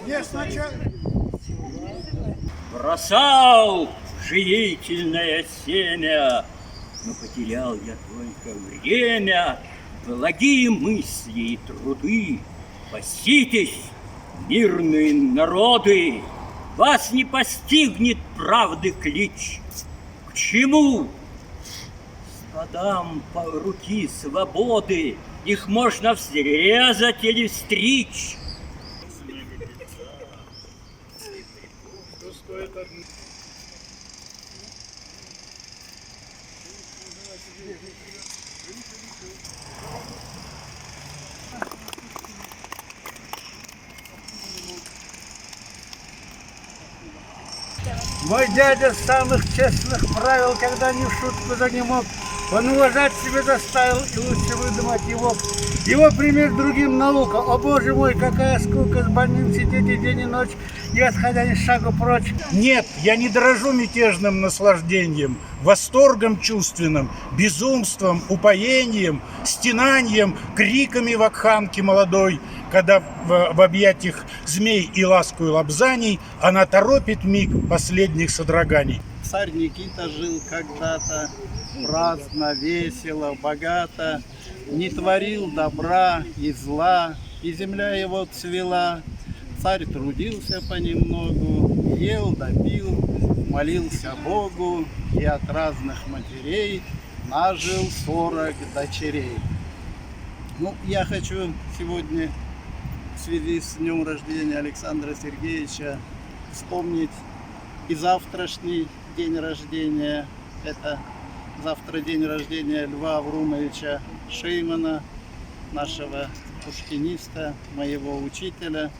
Я сначала... Бросал живительное семя, но потерял я только время, благие мысли и труды. Спаситесь, мирные народы, вас не постигнет правды клич. К чему? Стадам по руки свободы, их можно взрезать или стричь. Мой дядя с самых честных правил, когда ни в шутку да не мог. Он уважать себя заставил и лучше выдумать его. Его пример другим наука. О боже мой, какая скука с больным сидеть и день и ночь, не отходя ни шагу прочь. Нет, я не дорожу мятежным наслаждением, восторгом чувственным, безумством, упоением, стенанием, криками вакханки молодой, когда в объятиях змей и ласку и лобзаний она торопит миг последних содроганий. Царь Никита жил когда-то праздно, весело, богато, не творил добра и зла, и земля его цвела. Царь трудился понемногу, ел да пил, молился Богу, и от разных матерей нажил 40 дочерей. Ну, я хочу сегодня в связи с днем рождения Александра Сергеевича вспомнить и завтрашний день рождения. Это завтра день рождения Льва Аврумовича Шеймана, нашего пушкиниста, моего учителя.